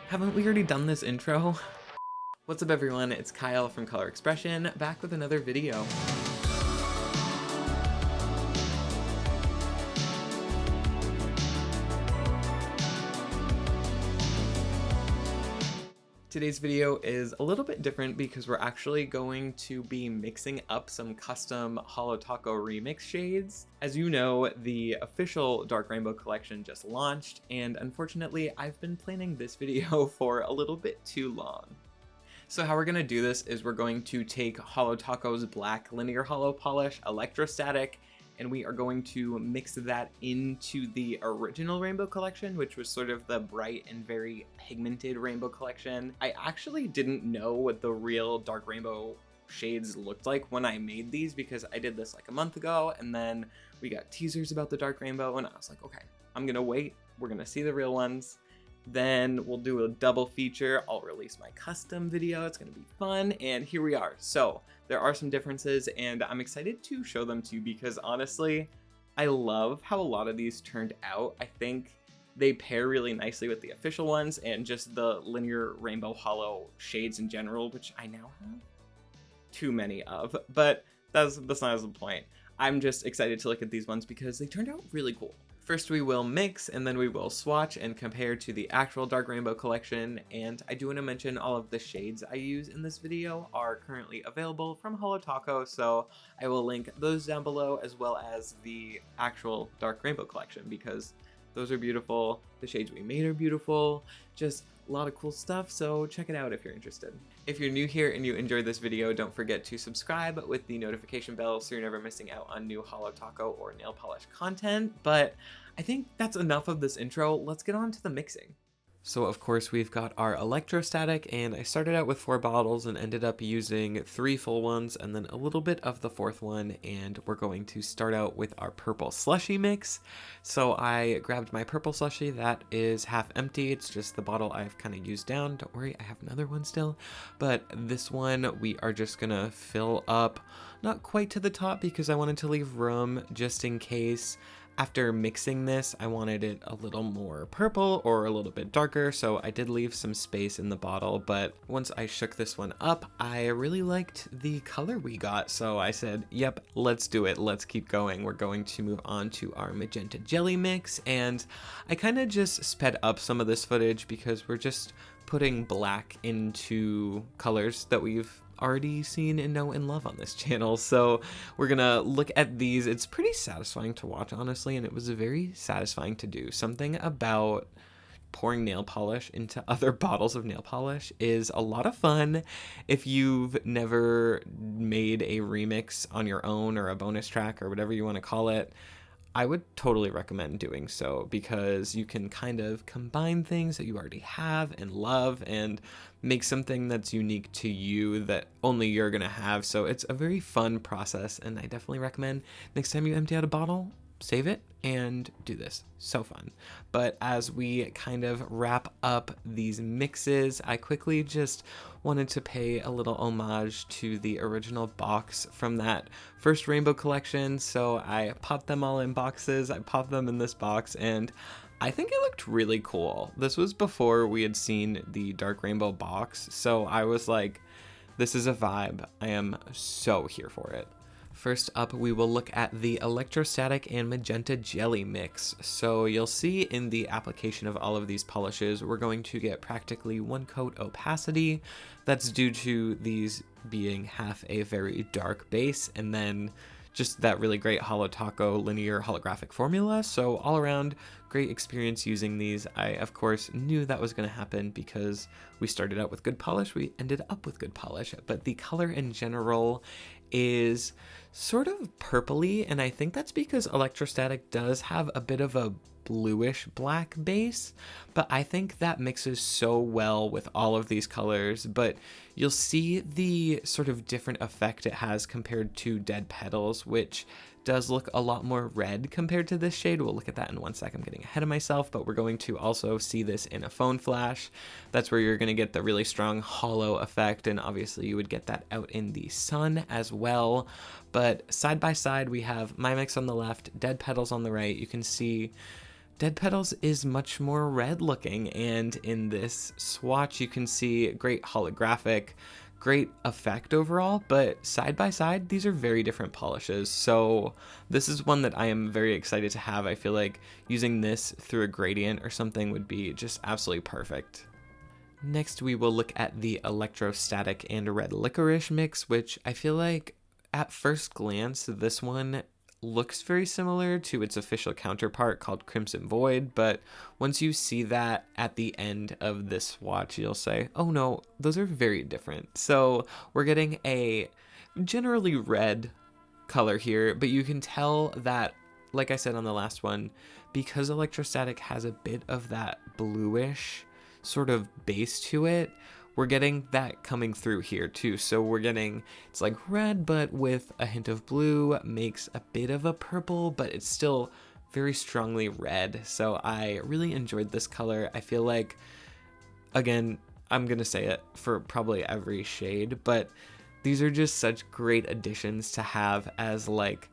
Haven't we already done this intro? What's up everyone, it's Kyle from Color Expression, back with another video. Today's video is a little bit different because we're actually going to be mixing up some custom Holo Taco remix shades. As you know, the official Dark Rainbow collection just launched, and unfortunately I've been planning this video for a little bit too long. So how we're going to do this is we're going to take Holo Taco's black linear holo polish electrostatic, and we are going to mix that into the original Rainbow collection, which was sort of the bright and very pigmented Rainbow collection. I actually didn't know what the real Dark Rainbow shades looked like when I made these, because I did this like a month ago, and then we got teasers about the Dark Rainbow, and I was like, okay, I'm gonna wait, we're gonna see the real ones. Then we'll do a double feature. I'll release my custom video. It's gonna be fun, and here we are. So there are some differences, and I'm excited to show them to you because honestly, I love how a lot of these turned out. I think they pair really nicely with the official ones and just the linear rainbow holo shades in general, which I now have too many of, but that's besides the point. I'm just excited to look at these ones because they turned out really cool. First we will mix, and then we will swatch and compare to the actual Dark Rainbow collection, and I do want to mention all of the shades I use in this video are currently available from Holo Taco, so I will link those down below as well as the actual Dark Rainbow collection because those are beautiful, the shades we made are beautiful, just a lot of cool stuff, so check it out if you're interested. If you're new here and you enjoyed this video, don't forget to subscribe with the notification bell so you're never missing out on new Holo Taco or nail polish content, but I think that's enough of this intro. Let's get on to the mixing. So of course we've got our electrostatic, and I started out with 4 bottles and ended up using 3 full ones and then a little bit of the 4th one, and we're going to start out with our purple slushie mix. So I grabbed my purple slushie that is half empty. It's just the bottle I've kind of used down. Don't worry, I have another one still, but this one we are just gonna fill up, not quite to the top because I wanted to leave room just in case. After mixing this, I wanted it a little more purple or a little bit darker, so I did leave some space in the bottle, but once I shook this one up, I really liked the color we got, so I said, yep, let's do it, let's keep going. We're going to move on to our magenta jelly mix, and I kind of just sped up some of this footage because we're just putting black into colors that we've already seen and know and love on this channel. So we're gonna look at these. It's pretty satisfying to watch, honestly, and it was very satisfying to do. Something about pouring nail polish into other bottles of nail polish is a lot of fun. If you've never made a remix on your own or a bonus track or whatever you want to call it, I would totally recommend doing so because you can kind of combine things that you already have and love and make something that's unique to you that only you're gonna have. So it's a very fun process, and I definitely recommend next time you empty out a bottle, save it and do this. So fun. But as we kind of wrap up these mixes, I quickly just wanted to pay a little homage to the original box from that first Rainbow collection. So I popped them all in boxes. I popped them in this box, and I think it looked really cool. This was before we had seen the Dark Rainbow box, so I was like, this is a vibe. I am so here for it. First up, we will look at the electrostatic and magenta jelly mix. So you'll see in the application of all of these polishes, we're going to get practically 1 coat opacity. That's due to these being half a very dark base, and then just that really great Holo Taco linear holographic formula. So all around, great experience using these. I, of course, knew that was going to happen because we started out with good polish, we ended up with good polish, but the color in general is sort of purpley, and I think that's because electrostatic does have a bit of a bluish black base, but I think that mixes so well with all of these colors. But you'll see the sort of different effect it has compared to Dead Petals, which does look a lot more red compared to this shade. We'll look at that in 1 sec. I'm getting ahead of myself, but we're going to also see this in a phone flash. That's where you're going to get the really strong hollow effect, and obviously you would get that out in the sun as well. But side by side, we have my mix on the left, Dead Petals on the right. You can see Dead Petals is much more red looking, and in this swatch you can see great holographic, great effect overall, but side by side these are very different polishes. So this is one that I am very excited to have. I feel like using this through a gradient or something would be just absolutely perfect. Next we will look at the Electrostatic and Red Licorice mix, which I feel like at first glance this one looks very similar to its official counterpart called Crimson Void, but once you see that at the end of this swatch, you'll say, oh no, those are very different. So we're getting a generally red color here, but you can tell that, like I said on the last one, because Electrostatic has a bit of that bluish sort of base to it, we're getting that coming through here too. So we're getting, it's like red, but with a hint of blue, makes a bit of a purple, but it's still very strongly red. So I really enjoyed this color. I feel like, again, I'm gonna say it for probably every shade, but these are just such great additions to have as like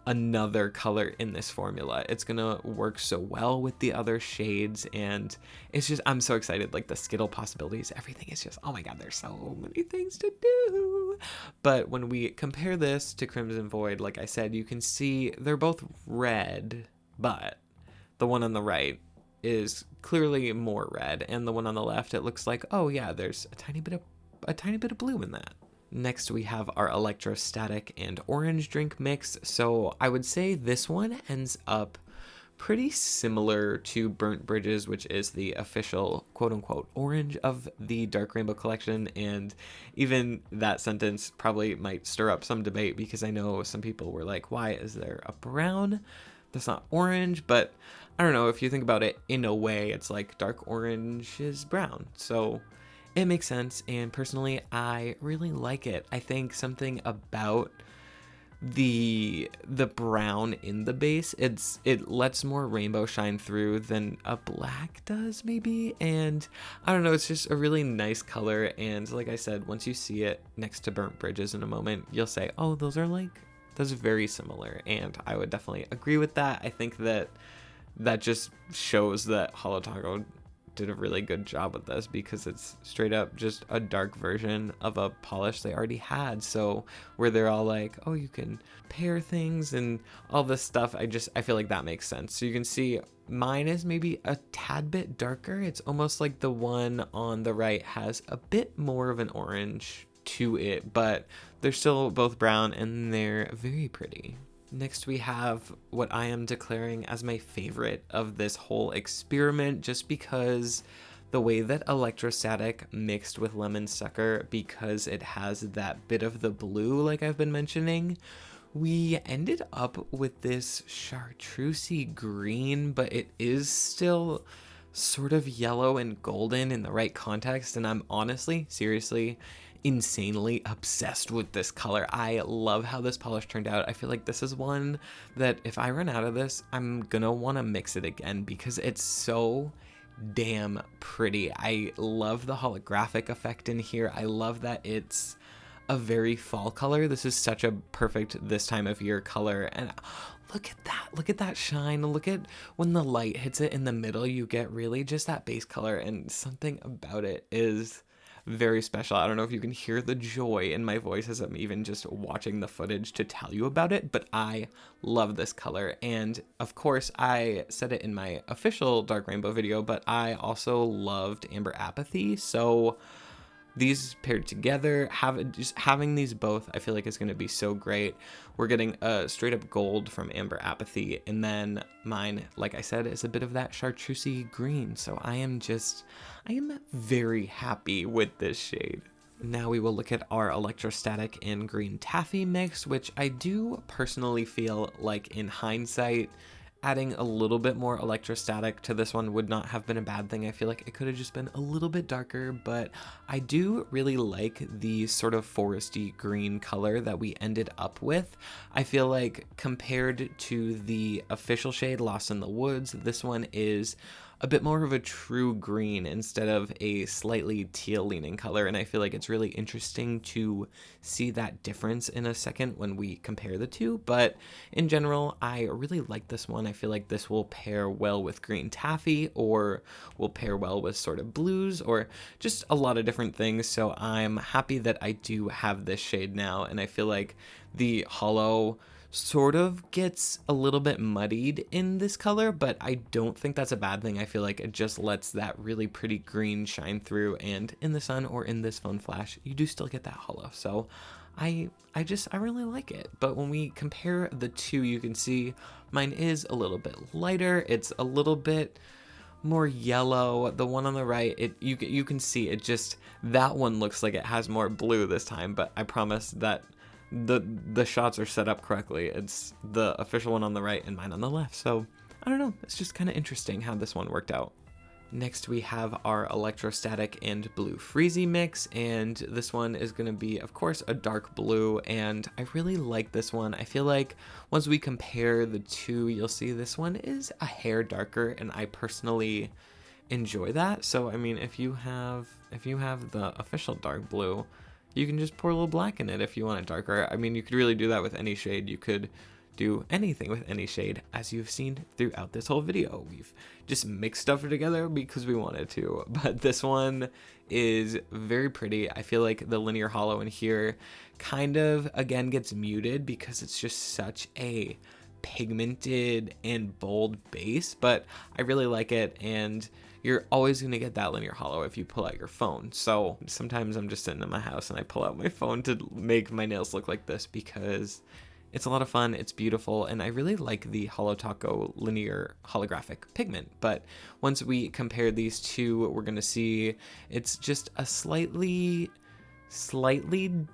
another color in this formula. It's gonna work so well with the other shades, and it's just, I'm so excited. Like the Skittle possibilities, everything is just, oh my god, there's so many things to do. But when we compare this to Crimson Void, like I said, you can see they're both red, but the one on the right is clearly more red, and the one on the left, it looks like, oh yeah, there's a tiny bit of blue in that. Next we have our Electrostatic and Orange drink mix. So I would say this one ends up pretty similar to Burnt Bridges, which is the official quote-unquote orange of the Dark Rainbow collection, and even that sentence probably might stir up some debate, because I know some people were like, why is there a brown that's not orange? But I don't know, if you think about it in a way, it's like dark orange is brown, so it makes sense, and personally, I really like it. I think something about the brown in the base, it lets more rainbow shine through than a black does maybe, and I don't know, it's just a really nice color. And like I said, once you see it next to Burnt Bridges in a moment, you'll say, oh, those are very similar, and I would definitely agree with that. I think that just shows that Holo Taco did a really good job with this, because it's straight up just a dark version of a polish they already had. So where they're all like, oh, you can pair things and all this stuff, I feel like that makes sense. So you can see mine is maybe a tad bit darker. It's almost like the one on the right has a bit more of an orange to it, but they're still both brown and they're very pretty. Next we have what I am declaring as my favorite of this whole experiment, just because the way that Electrostatic mixed with Lemon Sucker, because it has that bit of the blue like I've been mentioning, we ended up with this chartreusey green, but it is still sort of yellow and golden in the right context, and I'm honestly, seriously, insanely obsessed with this color. I love how this polish turned out. I feel like this is one that if I run out of this, I'm gonna want to mix it again, because it's so damn pretty. I love the holographic effect in here. I love that it's a very fall color. This is such a perfect this time of year color, and look at that shine. Look at when the light hits it in the middle, you get really just that base color, and something about it is very special. I don't know if you can hear the joy in my voice as I'm even just watching the footage to tell you about it, but I love this color. And of course, I said it in my official Dark Rainbow video, but I also loved Amber Apathy. So these paired together, having these both, I feel like is going to be so great. We're getting a straight up gold from Amber Apathy, and then mine, like I said, is a bit of that chartreusey green. So I am very happy with this shade. Now we will look at our Electrostatic and Green Taffy mix, which I do personally feel like in hindsight, Adding a little bit more electrostatic to this one would not have been a bad thing. I feel like it could have just been a little bit darker, but I do really like the sort of foresty green color that we ended up with. I feel like compared to the official shade Lost in the Woods, this one is a bit more of a true green instead of a slightly teal leaning color, and I feel like it's really interesting to see that difference in a second when we compare the two. But in general, I really like this one. I feel like this will pair well with green taffy, or will pair well with sort of blues, or just a lot of different things. So I'm happy that I do have this shade now, and I feel like the Holo sort of gets a little bit muddied in this color, but I don't think that's a bad thing. I feel like it just lets that really pretty green shine through, and in the sun or in this phone flash, you do still get that Holo. So I really like it. But when we compare the two, you can see mine is a little bit lighter. It's a little bit more yellow. The one on the right, you can see it just, that one looks like it has more blue this time, but I promise that the shots are set up correctly. It's the official one on the right and mine on the left. So I don't know, it's just kind of interesting how this one worked out. Next we have our electrostatic and blue Freezie mix, and this one is going to be, of course, a dark blue, and I really like this one. I feel like once we compare the two, you'll see this one is a hair darker, and I personally enjoy that. So I mean, if you have the official dark blue, you can just pour a little black in it if you want it darker. I mean, you could really do that with any shade. You could do anything with any shade, as you've seen throughout this whole video. We've just mixed stuff together because we wanted to, but this one is very pretty. I feel like the linear holo in here kind of, again, gets muted because it's just such a pigmented and bold base, but I really like it, and you're always going to get that linear holo if you pull out your phone. So sometimes I'm just sitting in my house and I pull out my phone to make my nails look like this because it's a lot of fun, it's beautiful, and I really like the Holo Taco linear holographic pigment. But once we compare these two, we're going to see it's just a slightly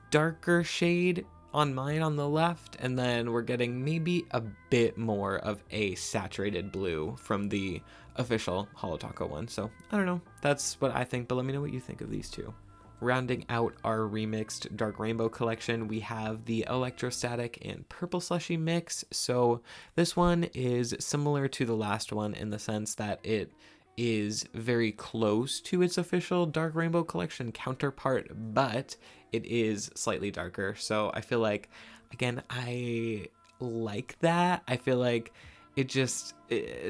darker shade on mine on the left, and then we're getting maybe a bit more of a saturated blue from the official Holo Taco one. So I don't know, that's what I think, but let me know what you think of these two. Rounding out our remixed Dark Rainbow collection, we have the Electrostatic and Purple Slushie mix. So this one is similar to the last one in the sense that it is very close to its official Dark Rainbow collection counterpart, but it is slightly darker. So I feel like, again, I like that. I feel like it just,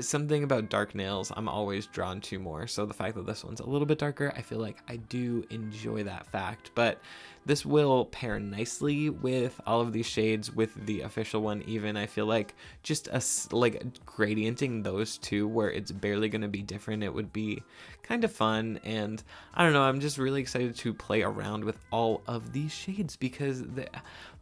something about dark nails I'm always drawn to more. So the fact that this one's a little bit darker, I feel like I do enjoy that fact. But this will pair nicely with all of these shades, with the official one even. I feel like just like gradienting those two where it's barely going to be different, it would be kind of fun. And I don't know, I'm just really excited to play around with all of these shades because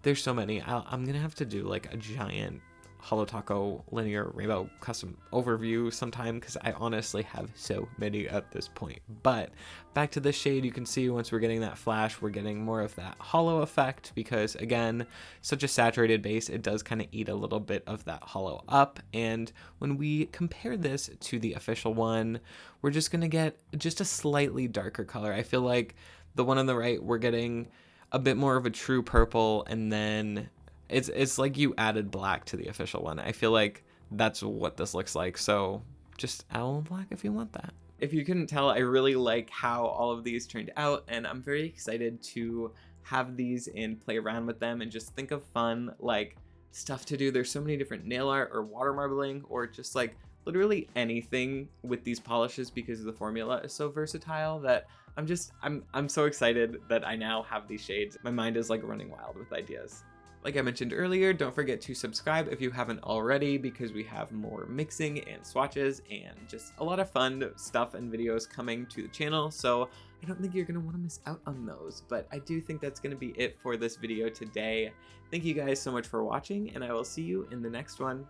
there's so many. I'm going to have to do like a giant Holo Taco linear rainbow custom overview sometime because I honestly have so many at this point. But back to this shade, you can see once we're getting that flash, we're getting more of that holo effect because, again, such a saturated base, it does kind of eat a little bit of that holo up. And when we compare this to the official one, we're just going to get just a slightly darker color. I feel like the one on the right, we're getting a bit more of a true purple, and then it's like you added black to the official one. I feel like that's what this looks like. So just add a little black if you want that. If you couldn't tell, I really like how all of these turned out, and I'm very excited to have these and play around with them and just think of fun, like, stuff to do. There's so many different nail art or water marbling or just like literally anything with these polishes because the formula is so versatile that I'm so excited that I now have these shades. My mind is like running wild with ideas. Like I mentioned earlier, don't forget to subscribe if you haven't already because we have more mixing and swatches and just a lot of fun stuff and videos coming to the channel. So I don't think you're going to want to miss out on those, but I do think that's going to be it for this video today. Thank you guys so much for watching, and I will see you in the next one.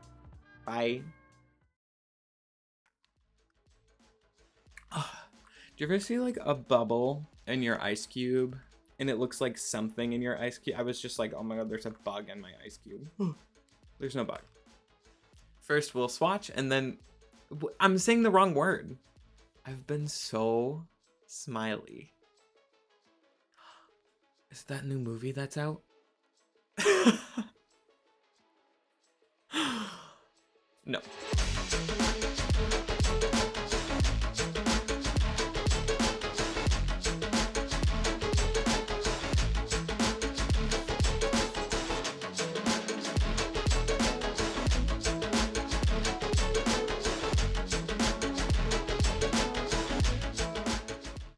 Bye. Do you ever see like a bubble in your ice cube? And it looks like something in your ice cube. I was just like, oh my god, there's a bug in my ice cube. There's no bug. First, we'll swatch, and then I'm saying the wrong word. I've been so smiley. Is that new movie that's out? No.